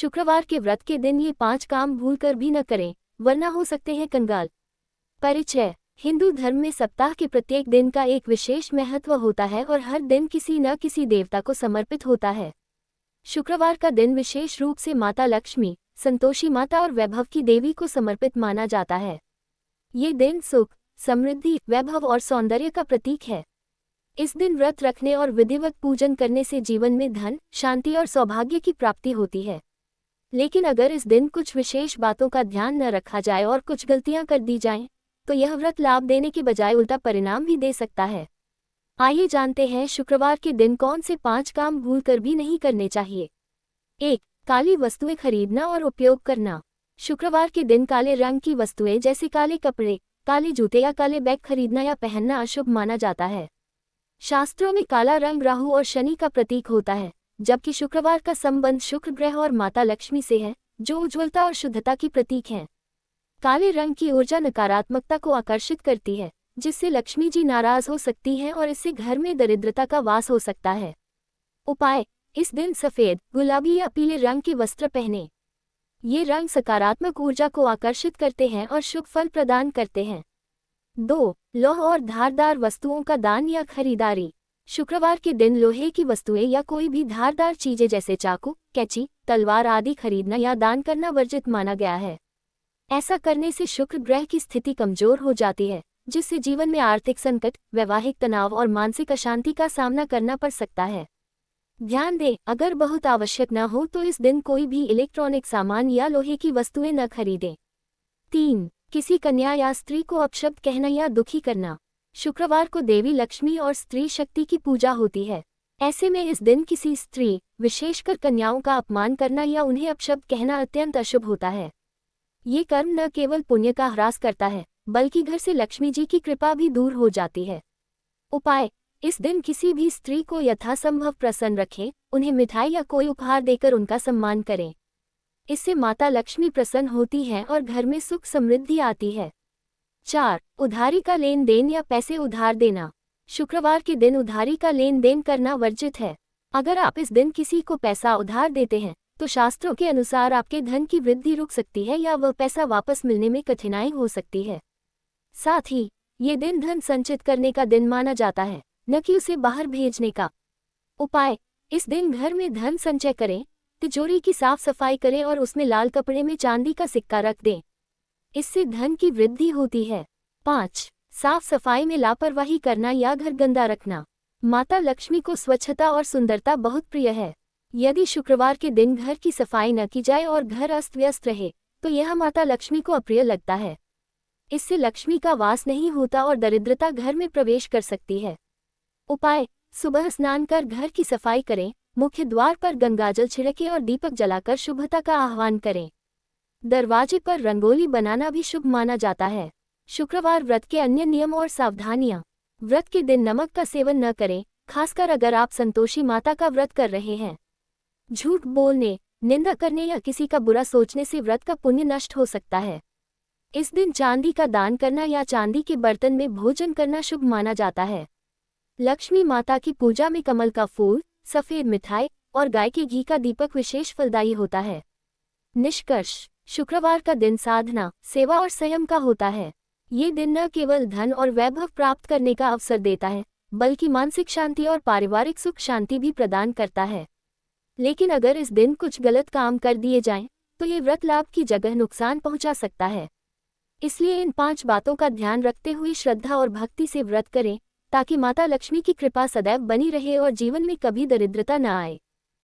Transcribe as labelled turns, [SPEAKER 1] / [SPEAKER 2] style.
[SPEAKER 1] शुक्रवार के व्रत के दिन ये 5 काम भूलकर भी न करें, वरना हो सकते हैं कंगाल। परिचय। हिंदू धर्म में सप्ताह के प्रत्येक दिन का एक विशेष महत्व होता है और हर दिन किसी न किसी देवता को समर्पित होता है। शुक्रवार का दिन विशेष रूप से माता लक्ष्मी, संतोषी माता और वैभव की देवी को समर्पित माना जाता है। ये दिन सुख, समृद्धि, वैभव और सौंदर्य का प्रतीक है। इस दिन व्रत रखने और विधिवत पूजन करने से जीवन में धन, शांति और सौभाग्य की प्राप्ति होती है। लेकिन अगर इस दिन कुछ विशेष बातों का ध्यान न रखा जाए और कुछ गलतियां कर दी जाएं, तो यह व्रत लाभ देने के बजाय उल्टा परिणाम भी दे सकता है। आइए जानते हैं शुक्रवार के दिन कौन से 5 काम भूलकर भी नहीं करने चाहिए। 1. काली वस्तुएं खरीदना और उपयोग करना। शुक्रवार के दिन काले रंग की वस्तुएं जैसे काले कपड़े, काले जूते या काले बैग खरीदना या पहनना अशुभ माना जाता है। शास्त्रों में काला रंग राहु और शनि का प्रतीक होता है, जबकि शुक्रवार का संबंध शुक्र ग्रह और माता लक्ष्मी से है, जो उज्ज्वलता और शुद्धता की प्रतीक हैं। काले रंग की ऊर्जा नकारात्मकता को आकर्षित करती है, जिससे लक्ष्मी जी नाराज हो सकती हैं और इससे घर में दरिद्रता का वास हो सकता है। उपाय। इस दिन सफेद, गुलाबी या पीले रंग के वस्त्र पहनें। ये रंग सकारात्मक ऊर्जा को आकर्षित करते हैं और शुभ फल प्रदान करते हैं। 2. लौह और धारदार वस्तुओं का दान या खरीदारी। शुक्रवार के दिन लोहे की वस्तुएं या कोई भी धारदार चीजें जैसे चाकू, कैंची, तलवार आदि खरीदना या दान करना वर्जित माना गया है। ऐसा करने से शुक्र ग्रह की स्थिति कमजोर हो जाती है, जिससे जीवन में आर्थिक संकट, वैवाहिक तनाव और मानसिक अशांति का सामना करना पड़ सकता है। ध्यान दें, अगर बहुत आवश्यक न हो तो इस दिन कोई भी इलेक्ट्रॉनिक सामान या लोहे की वस्तुएं न खरीदें। 3. किसी कन्या या स्त्री को अपशब्द कहना या दुखी करना। शुक्रवार को देवी लक्ष्मी और स्त्री शक्ति की पूजा होती है। ऐसे में इस दिन किसी स्त्री, विशेषकर कन्याओं का अपमान करना या उन्हें अपशब्द कहना अत्यंत अशुभ होता है। ये कर्म न केवल पुण्य का ह्रास करता है, बल्कि घर से लक्ष्मी जी की कृपा भी दूर हो जाती है। उपाय। इस दिन किसी भी स्त्री को यथासंभव प्रसन्न रखें, उन्हें मिठाई या कोई उपहार देकर उनका सम्मान करें। इससे माता लक्ष्मी प्रसन्न होती हैं और घर में सुख समृद्धि आती है। 4. उधारी का लेन देन या पैसे उधार देना। शुक्रवार के दिन उधारी का लेन देन करना वर्जित है। अगर आप इस दिन किसी को पैसा उधार देते हैं, तो शास्त्रों के अनुसार आपके धन की वृद्धि रुक सकती है या वह पैसा वापस मिलने में कठिनाई हो सकती है। साथ ही ये दिन धन संचित करने का दिन माना जाता है, न कि उसे बाहर भेजने का। उपाय। इस दिन घर में धन संचय करें, तिजोरी की साफ सफाई करें और उसमें लाल कपड़े में चांदी का सिक्का रख दें। इससे धन की वृद्धि होती है। 5. साफ सफाई में लापरवाही करना या घर गंदा रखना। माता लक्ष्मी को स्वच्छता और सुंदरता बहुत प्रिय है। यदि शुक्रवार के दिन घर की सफाई न की जाए और घर अस्त व्यस्त रहे, तो यह माता लक्ष्मी को अप्रिय लगता है। इससे लक्ष्मी का वास नहीं होता और दरिद्रता घर में प्रवेश कर सकती है। उपाय। सुबह स्नान कर घर की सफाई करें, मुख्य द्वार पर गंगाजल छिड़कें और दीपक जलाकर शुभता का आह्वान करें। दरवाजे पर रंगोली बनाना भी शुभ माना जाता है। शुक्रवार व्रत के अन्य नियम और सावधानियां। व्रत के दिन नमक का सेवन न करें, खासकर अगर आप संतोषी माता का व्रत कर रहे हैं। झूठ बोलने, निंदा करने या किसी का बुरा सोचने से व्रत का पुण्य नष्ट हो सकता है। इस दिन चांदी का दान करना या चांदी के बर्तन में भोजन करना शुभ माना जाता है। लक्ष्मी माता की पूजा में कमल का फूल, सफेद मिठाई और गाय के घी का दीपक विशेष फलदायी होता है। निष्कर्ष। शुक्रवार का दिन साधना, सेवा और संयम का होता है। ये दिन न केवल धन और वैभव प्राप्त करने का अवसर देता है, बल्कि मानसिक शांति और पारिवारिक सुख शांति भी प्रदान करता है। लेकिन अगर इस दिन कुछ गलत काम कर दिए जाएं, तो ये व्रत लाभ की जगह नुकसान पहुंचा सकता है। इसलिए इन 5 बातों का ध्यान रखते हुए श्रद्धा और भक्ति से व्रत करें, ताकि माता लक्ष्मी की कृपा सदैव बनी रहे और जीवन में कभी दरिद्रता न आए।